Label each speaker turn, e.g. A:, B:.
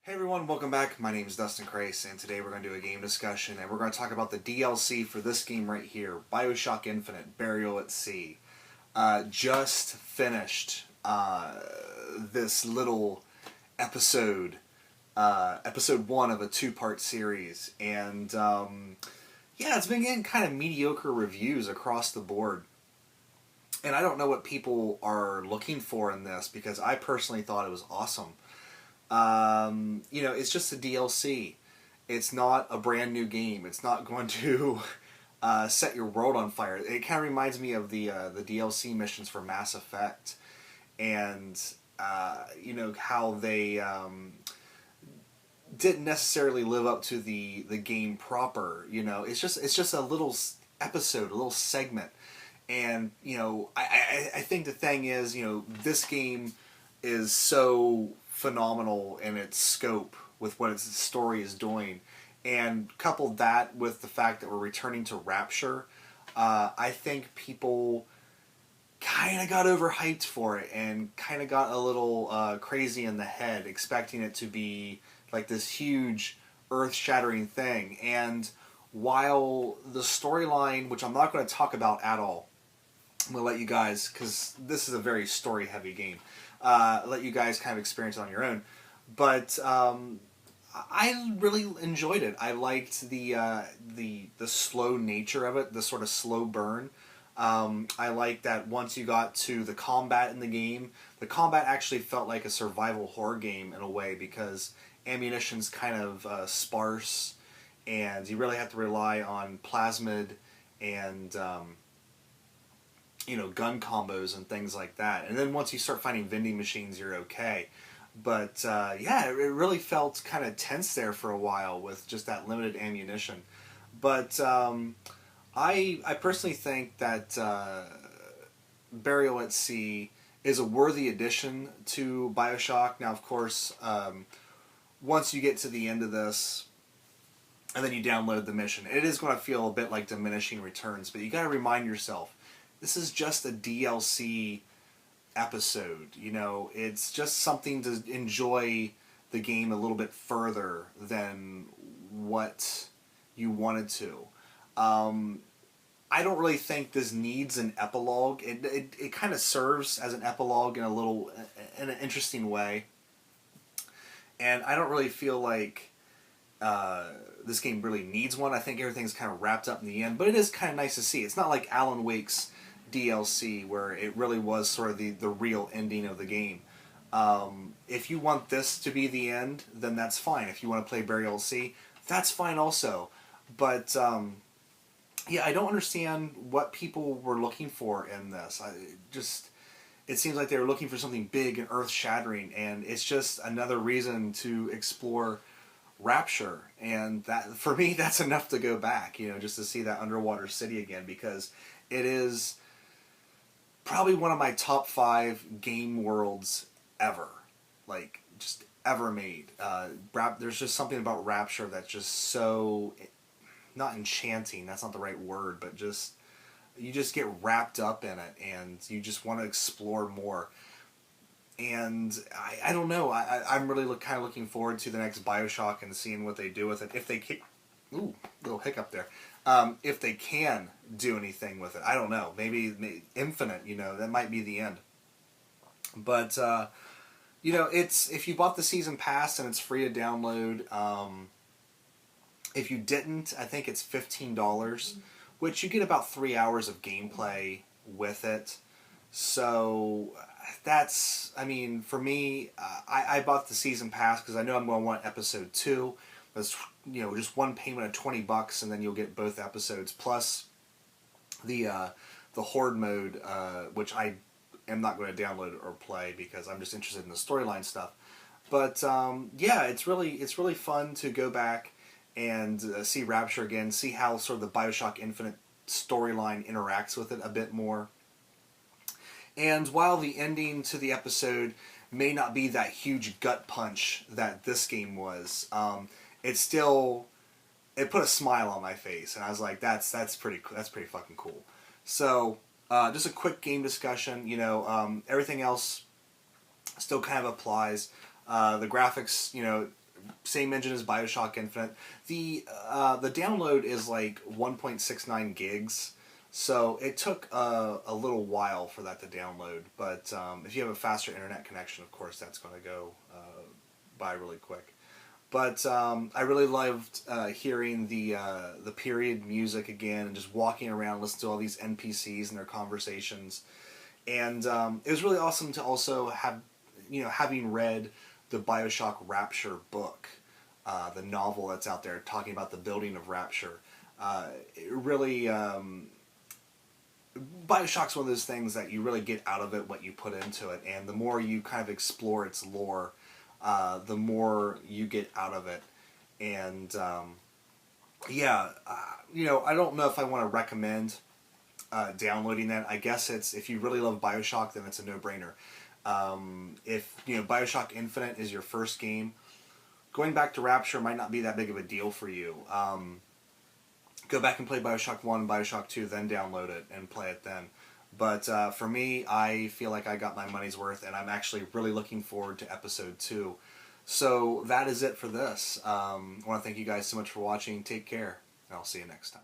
A: Hey everyone, welcome back. My name is dustinkreis, and today we're going to do a game discussion, and we're going to talk about the DLC for this game right here, Bioshock Infinite, Burial at Sea. Just finished this little episode, episode 1 of a two-part series, and yeah, it's been getting kind of mediocre reviews across the board. And I don't know what people are looking for in this, because I personally thought it was awesome. It's just a DLC. It's not a brand new game. It's not going to set your world on fire. It kind of reminds me of the DLC missions for Mass Effect, and how they didn't necessarily live up to the game proper. It's just a little episode, a little segment, and I think the thing is, this game is so phenomenal in its scope with what its story is doing, and couple that with the fact that we're returning to Rapture, I think people kind of got overhyped for it and kind of got a little crazy in the head, expecting it to be like this huge, earth-shattering thing. And while the storyline, which I'm not going to talk about at all, I'm going to let you guys, because this is a very story-heavy game, let you guys kind of experience it on your own. But I really enjoyed it. I liked the slow nature of it, the sort of slow burn. I like that once you got to the combat in the combat actually felt like a survival horror game in a way, because ammunition's kind of sparse, and you really have to rely on plasmid and gun combos and things like that. And then once you start finding vending machines, you're okay. But yeah, it really felt kind of tense there for a while with just that limited ammunition. But I personally think that Burial at Sea is a worthy addition to Bioshock. Now, of course, once you get to the end of this, and then you download the mission, it is going to feel a bit like diminishing returns. But you got to remind yourself, this is just a DLC episode. It's just something to enjoy the game a little bit further than what you wanted to. I don't really think this needs an epilogue. It kind of serves as an epilogue in an interesting way, and I don't really feel like this game really needs one. I think everything's kind of wrapped up in the end, but it is kind of nice to see. It's not like Alan Wake's DLC, where it really was sort of the real ending of the game. If you want this to be the end, then that's fine. If you want to play Burial at Sea, that's fine also. But yeah, I don't understand what people were looking for in this. It seems like they were looking for something big and earth-shattering, and it's just another reason to explore Rapture. And that, for me, that's enough to go back, just to see that underwater city again, because it is probably one of my top 5 game worlds ever, like just ever made. There's just something about Rapture that's just so, not enchanting, that's not the right word, but just, you just get wrapped up in it, and you just want to explore more. And I don't know, I'm really kind of looking forward to the next Bioshock and seeing what they do with it. If they can, ooh, little hiccup there. If they can do anything with it, I don't know. Maybe Infinite, that might be the end. But it's, if you bought the season pass and it's free to download. If you didn't, I think it's $15, which you get about 3 hours of gameplay with it. So that's, for me, I bought the season pass because I know I'm going to want episode 2. That's, just one payment of $20, and then you'll get both episodes, plus the Horde mode, which I am not going to download or play because I'm just interested in the storyline stuff. But yeah, it's really fun to go back and see Rapture again, see how sort of the Bioshock Infinite storyline interacts with it a bit more. And while the ending to the episode may not be that huge gut punch that this game was, it put a smile on my face, and I was like, that's pretty fucking cool. So just a quick game discussion. Everything else still kind of applies. The graphics, same engine as Bioshock Infinite. The download is like 1.69 gigs, so it took a little while for that to download. But if you have a faster internet connection, of course, that's going to go by really quick. But I really loved hearing the period music again, and just walking around, listening to all these NPCs and their conversations. And it was really awesome to also have, having read the Bioshock Rapture book, the novel that's out there talking about the building of Rapture. It really, Bioshock's one of those things that you really get out of it what you put into it, and the more you kind of explore its lore, the more you get out of it. And I don't know if I want to recommend downloading that. I guess if you really love Bioshock, then it's a no-brainer. If Bioshock Infinite is your first game, going back to Rapture might not be that big of a deal for you. Go back and play Bioshock 1 and Bioshock 2, then download it and play it then. But for me, I feel like I got my money's worth, and I'm actually really looking forward to episode 2. So that is it for this. I want to thank you guys so much for watching. Take care, and I'll see you next time.